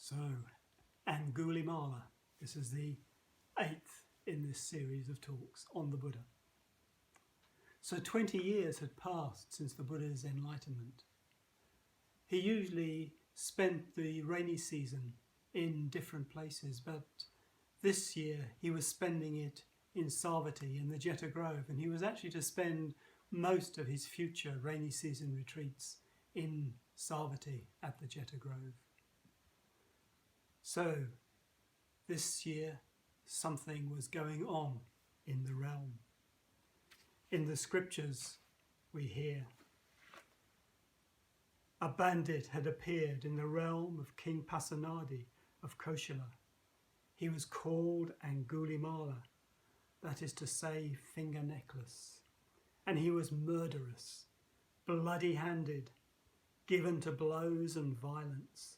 So, Angulimala. This is the 8th in this series of talks on the Buddha. So 20 years had passed since the Buddha's enlightenment. He usually spent the rainy season in different places, but this year he was spending it in Savatthi in the Jeta Grove, and he was actually to spend most of his future rainy season retreats in Savatthi at the Jeta Grove. So this year something was going on in the realm. In the scriptures we hear, a bandit had appeared in the realm of King Pasenadi of Koshala. He was called Angulimala, that is to say, finger necklace, and he was murderous, bloody-handed, given to blows and violence,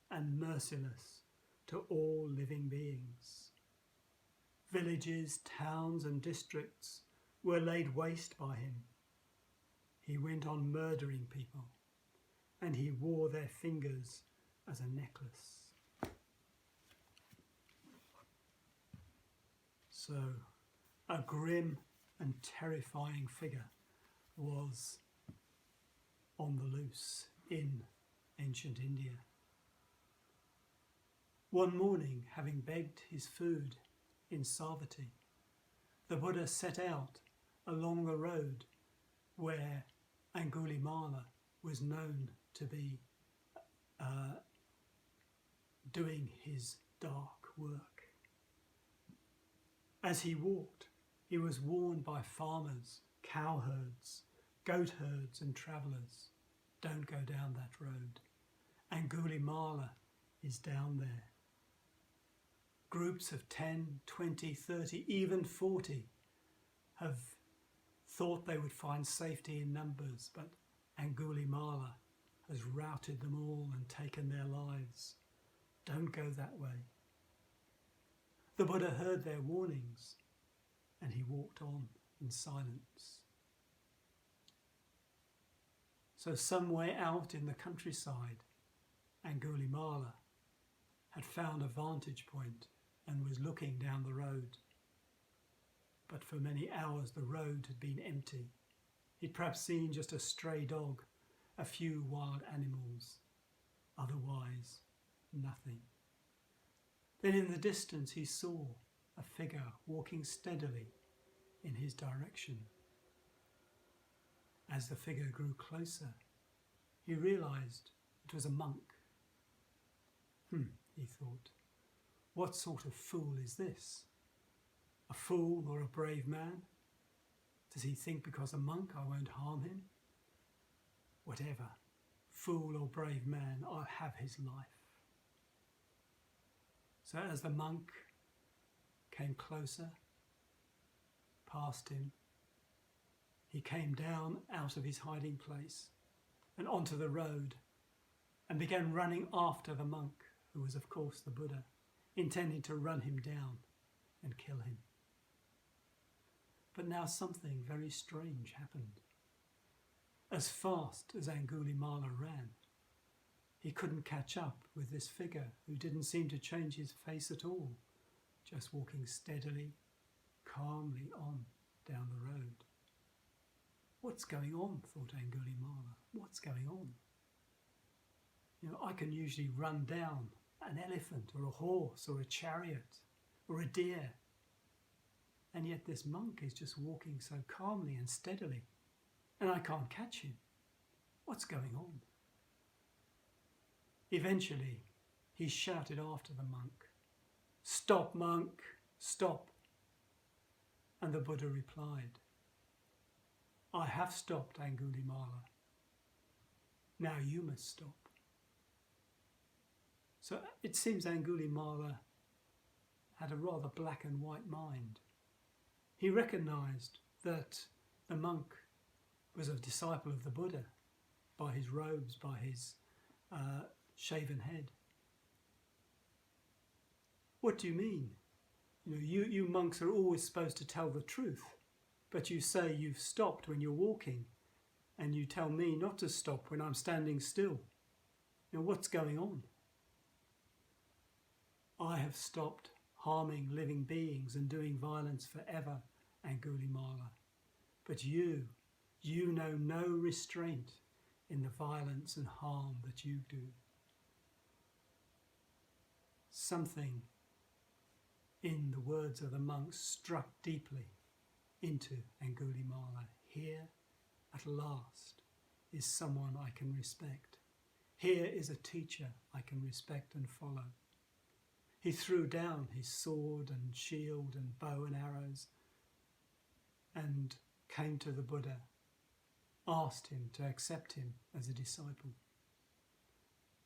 and merciless to all living beings. Villages, towns and districts were laid waste by him. He went on murdering people, and he wore their fingers as a necklace. So, a grim and terrifying figure was on the loose in ancient India. One morning, having begged his food in Savatthi, the Buddha set out along the road where Angulimala was known to be doing his dark work. As he walked, he was warned by farmers, cowherds, goat herds and travellers, don't go down that road. Angulimala is down there. Groups of 10, 20, 30, even 40 have thought they would find safety in numbers, but Angulimala has routed them all and taken their lives. Don't go that way. The Buddha heard their warnings and he walked on in silence. So some way out in the countryside, Angulimala had found a vantage point and was looking down the road. But for many hours the road had been empty. He'd perhaps seen just a stray dog, a few wild animals, otherwise nothing. Then in the distance he saw a figure walking steadily in his direction. As the figure grew closer, he realised it was a monk. He thought, what sort of fool is this? A fool or a brave man? Does he think because a monk I won't harm him? Whatever, fool or brave man, I'll have his life. So as the monk came closer, past him, he came down out of his hiding place and onto the road and began running after the monk, who was of course the Buddha, intending to run him down and kill him. But now something very strange happened. As fast as Angulimala ran, he couldn't catch up with this figure who didn't seem to change his face at all, just walking steadily, calmly on down the road. What's going on, thought Angulimala. What's going on? I can usually run down an elephant or a horse or a chariot or a deer, and yet this monk is just walking so calmly and steadily, and I can't catch him. What's going on? Eventually, he shouted after the monk, "Stop, monk, stop." And the Buddha replied, "I have stopped, Angulimala. Now you must stop." So it seems Angulimala had a rather black and white mind. He recognized that the monk was a disciple of the Buddha by his robes, by his shaven head. What do you mean? You monks are always supposed to tell the truth, but you say you've stopped when you're walking, and you tell me not to stop when I'm standing still. What's going on? I have stopped harming living beings and doing violence forever, Angulimala. But you know no restraint in the violence and harm that you do. Something in the words of the monks struck deeply into Angulimala. Here, at last, is someone I can respect. Here is a teacher I can respect and follow. He threw down his sword and shield and bow and arrows and came to the Buddha, asked him to accept him as a disciple,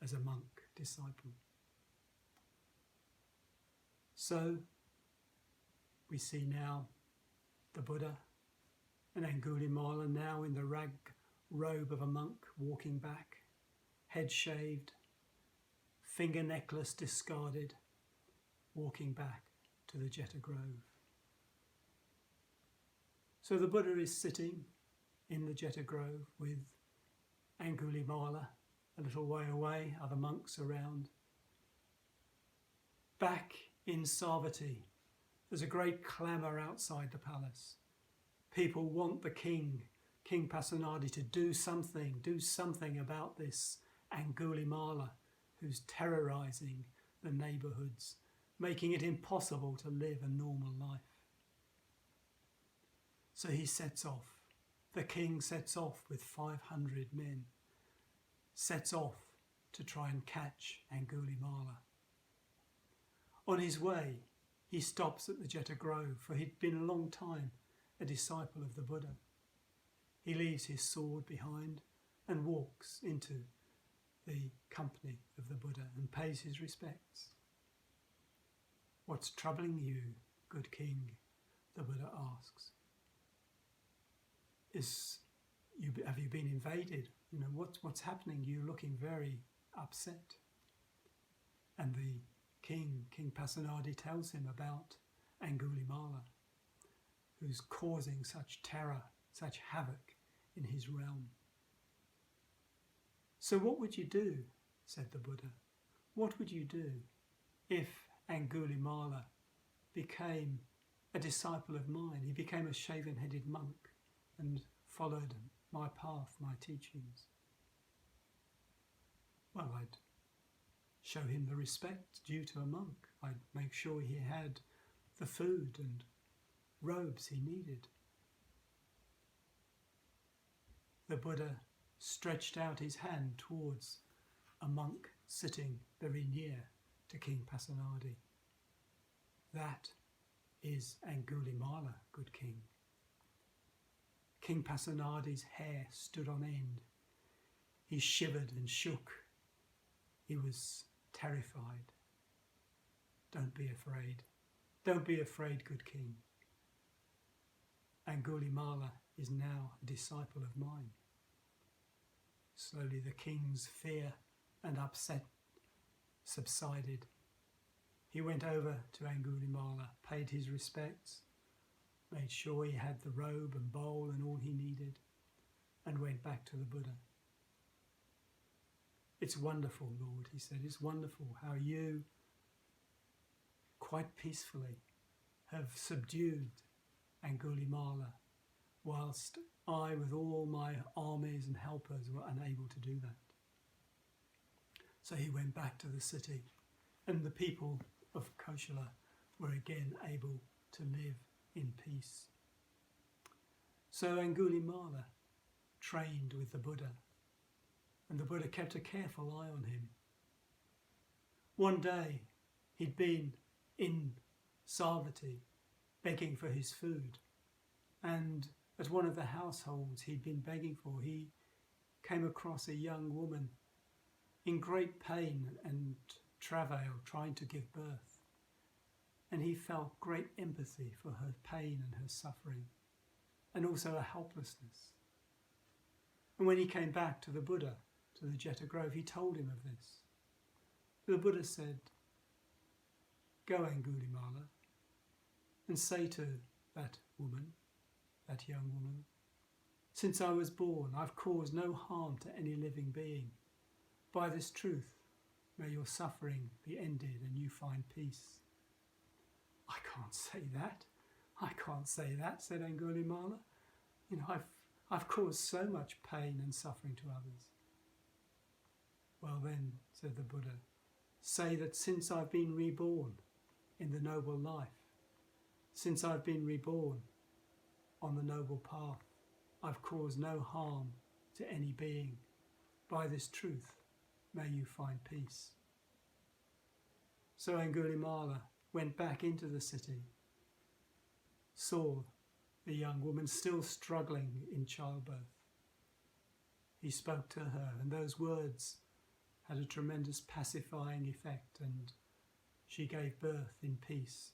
as a monk disciple. So we see now the Buddha and Angulimala now in the robe of a monk walking back, head shaved, finger necklace discarded, walking back to the Jeta Grove. So the Buddha is sitting in the Jeta Grove with Angulimala a little way away, other monks around. Back in Savatthi, there's a great clamour outside the palace. People want the king, King Pasenadi, to do something about this Angulimala who's terrorising the neighbourhoods, making it impossible to live a normal life. So he sets off. The king sets off with 500 men, sets off to try and catch Angulimala. On his way, he stops at the Jeta Grove, for he'd been a long time a disciple of the Buddha. He leaves his sword behind and walks into the company of the Buddha and pays his respects. "What's troubling you, good king?" the Buddha asks. Have you been invaded? What's happening? You're looking very upset. And the King Pasenadi, tells him about Angulimala, who's causing such terror, such havoc in his realm. "So what would you do?" said the Buddha. "What would you do if Angulimala became a disciple of mine? He became a shaven-headed monk and followed my path, my teachings." "Well, I'd show him the respect due to a monk. I'd make sure he had the food and robes he needed." The Buddha stretched out his hand towards a monk sitting very near to King Pasenadi. "That is Angulimala, good king." King Pasenadi's hair stood on end. He shivered and shook. He was terrified. "Don't be afraid. Don't be afraid, good king. Angulimala is now a disciple of mine." Slowly the king's fear and upset subsided. He went over to Angulimala, paid his respects, made sure he had the robe and bowl and all he needed, and went back to the Buddha. "It's wonderful, Lord," he said. "It's wonderful how you, quite peacefully, have subdued Angulimala, whilst I, with all my armies and helpers, were unable to do that." So he went back to the city, and the people of Koshala were again able to live in peace. So Angulimala trained with the Buddha, and the Buddha kept a careful eye on him. One day he'd been in Savatthi begging for his food, and at one of the households he'd been begging for, he came across a young woman in great pain and travail trying to give birth, and he felt great empathy for her pain and her suffering, and also her helplessness. And when he came back to the Buddha, to the Jeta Grove, he told him of this. The Buddha said, "Go, Angulimala, and say to that woman, that young woman, since I was born, I've caused no harm to any living being. By this truth, may your suffering be ended and you find peace. I can't say that. I can't say that, said Angulimala. I've caused so much pain and suffering to others. Well then, said the Buddha, say that since I've been reborn in the noble life, since I've been reborn on the noble path, I've caused no harm to any being. By this truth, may you find peace. So Angulimala went back into the city, saw the young woman still struggling in childbirth. He spoke to her, and those words had a tremendous pacifying effect, and she gave birth in peace,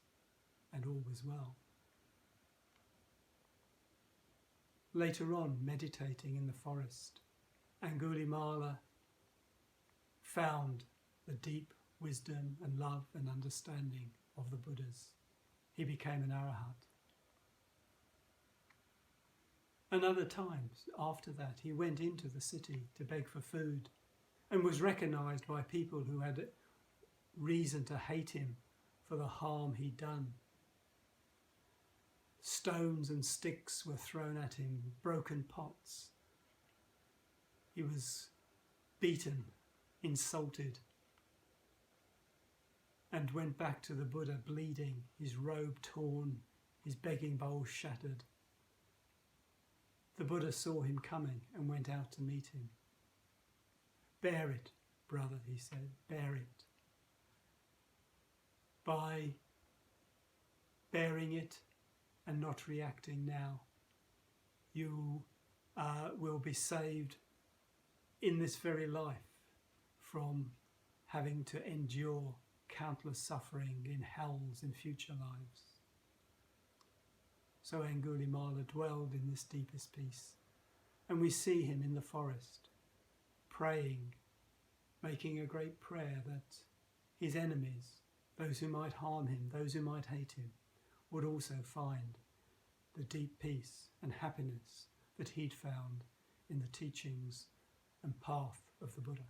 and all was well. Later on, meditating in the forest, Angulimala found the deep wisdom and love and understanding of the Buddhas. He became an arahat. And other times after that, he went into the city to beg for food and was recognized by people who had reason to hate him for the harm he'd done. Stones and sticks were thrown at him, broken pots. He was beaten, insulted, and went back to the Buddha bleeding, his robe torn, his begging bowl shattered. The Buddha saw him coming and went out to meet him. Bear it, brother, he said, bear it. By bearing it and not reacting now, you will be saved in this very life from having to endure countless suffering in hells in future lives. So Angulimala dwelled in this deepest peace, and we see him in the forest, praying, making a great prayer that his enemies, those who might harm him, those who might hate him, would also find the deep peace and happiness that he'd found in the teachings and path of the Buddha.